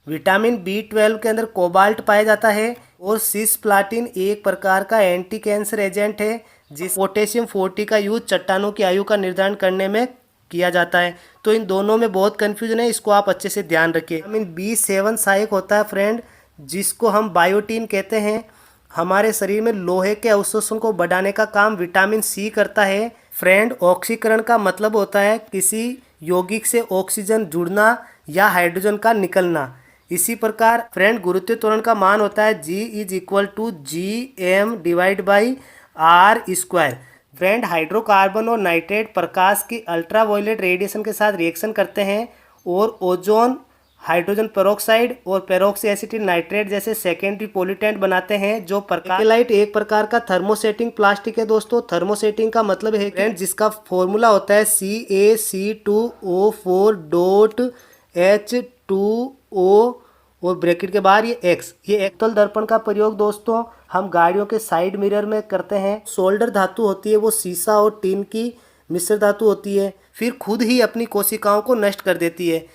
Vitamin B12 के अंदर cobalt पाया जाता है और सिस्प्लाटिन एक प्रकार का एंटी कैंसर एजेंट है जिस पोटेशियम 40 का यूज चट्टानों की आयु का निर्धारण करने में किया जाता है। तो इन दोनों में बहुत कन्फ्यूजन है, इसको आप अच्छे से ध्यान रखिए। विटामिन B7 सहायक होता है फ्रेंड, जिसको हम बायोटीन कहते हैं। हमारे शरीर में लोहे के अवशोषण को बढ़ाने का काम विटामिन C करता है। फ्रेंड, ऑक्सीकरण का मतलब होता है किसी यौगिक से ऑक्सीजन जुड़ना या हाइड्रोजन का निकलना। इसी प्रकार फ्रेंड, गुरुत्वीय त्वरण का मान होता है G=Gm/R²। फ्रेंड, हाइड्रोकार्बन और नाइट्रेट प्रकाश की अल्ट्रावायलेट रेडिएशन के साथ रिएक्शन करते हैं और ओजोन, हाइड्रोजन पेरोक्साइड और पेरोक्सी एसिटिक नाइट्रेट जैसे सेकेंडरी पोल्यूटेंट बनाते हैं। जो परकालाइट एक प्रकार का थर्मोसेटिंग प्लास्टिक है दोस्तों। थर्मोसेटिंग का मतलब है फ्रेंड जिसका फॉर्मूला होता है CaC2O4.H2O और ब्रैकेट के बाहर ये X। ये एकतल दर्पण का प्रयोग दोस्तों हम गाड़ियों के साइड मिरर में करते हैं। सोल्डर धातु होती है, वो सीसा और टिन की मिश्र धातु होती है, फिर खुद ही अपनी कोशिकाओं को नष्ट कर देती है।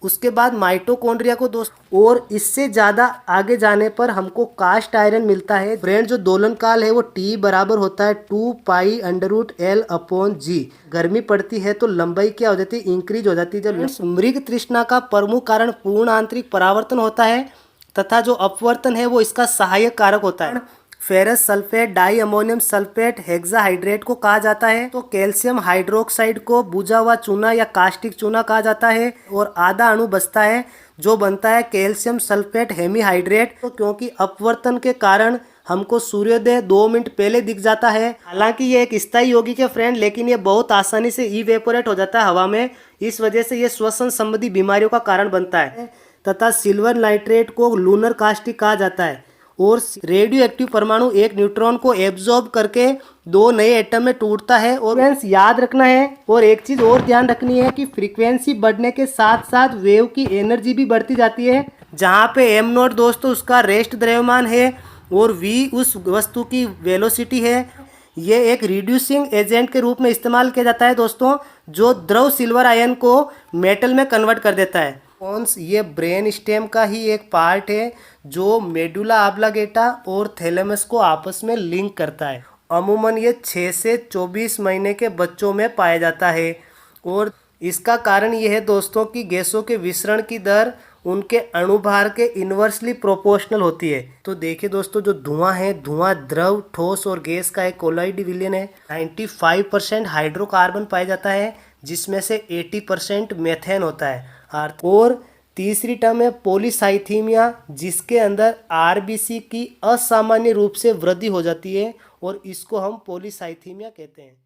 उसके बाद माइटोकॉन्ड्रिया को दोस्त, और इससे ज़्यादा आगे जाने पर हमको कास्ट आयरन मिलता है। फ्रेंड, जो दोलन काल है वो T बराबर होता है 2π√L/G। गर्मी पड़ती है तो लंबाई क्या हो जाती है, इंक्रीज हो जाती है। जब मृग तृष्णा का प्रमुख कारण पूर्ण आंतरिक परावर्तन होता है तथा जो अपवर्तन है वो इसका सहायक कारक होता है। Ferrous sulphate, di ammonium sulphate, hexahydrate को कहा जाता है। तो कैल्शियम हाइड्रोक्साइड को बुझा हुआ चूना या कास्टिक चूना कहा जाता है और आधा अणु बचता है जो बनता है कैल्शियम सल्फेट हेमीहाइड्रेट। तो क्योंकि अपवर्तन के कारण हमको सूर्योदय 2 मिनट पहले दिख जाता है, हालांकि ये एक स्थायी यौगिक है फ्रेंड, लेकिन ये बहुत आसानी से इवेपोरेट हो जाता है हवा में। इस वजह से ये श्वसन संबंधी बीमारियों का कारण बनता है। तथा सिल्वर नाइट्रेट को लूनर कास्टिक कहा जाता है और रेडियो एक्टिव परमाणु एक न्यूट्रॉन को एब्जॉर्ब करके 2 नए एटम में टूटता है। और याद रखना है और एक चीज और ध्यान रखनी है कि फ्रीक्वेंसी बढ़ने के साथ साथ वेव की एनर्जी भी बढ़ती जाती है। जहाँ पे m0 दोस्तों उसका रेस्ट द्रव्यमान है और v उस वस्तु की वेलोसिटी है। ये एक रिड्यूसिंग एजेंट के रूप में इस्तेमाल किया जाता है दोस्तों, जो द्रव सिल्वर आयन को मेटल में कन्वर्ट कर देता है। ये ब्रेन स्टेम का ही एक पार्ट है जो मेडुला ऑब्लांगेटा और थैलेमस को आपस में लिंक करता है। अमूमन ये 6 से 24 महीने के बच्चों में पाया जाता है और इसका कारण ये है दोस्तों कि गैसों के विसरण की दर उनके अणुभार के इन्वर्सली प्रोपोर्शनल होती है। तो देखिए दोस्तों, जो धुआं है, धुआं द्रव, ठोस और गैस का एक कोलॉइड विलयन है। 95% हाइड्रोकार्बन पाया जाता है जिसमें से 80% मेथेन होता है। और तीसरी टर्म है पॉलीसाइथीमिया, जिसके अंदर आरबीसी की असामान्य रूप से वृद्धि हो जाती है और इसको हम पॉलीसाइथीमिया कहते हैं।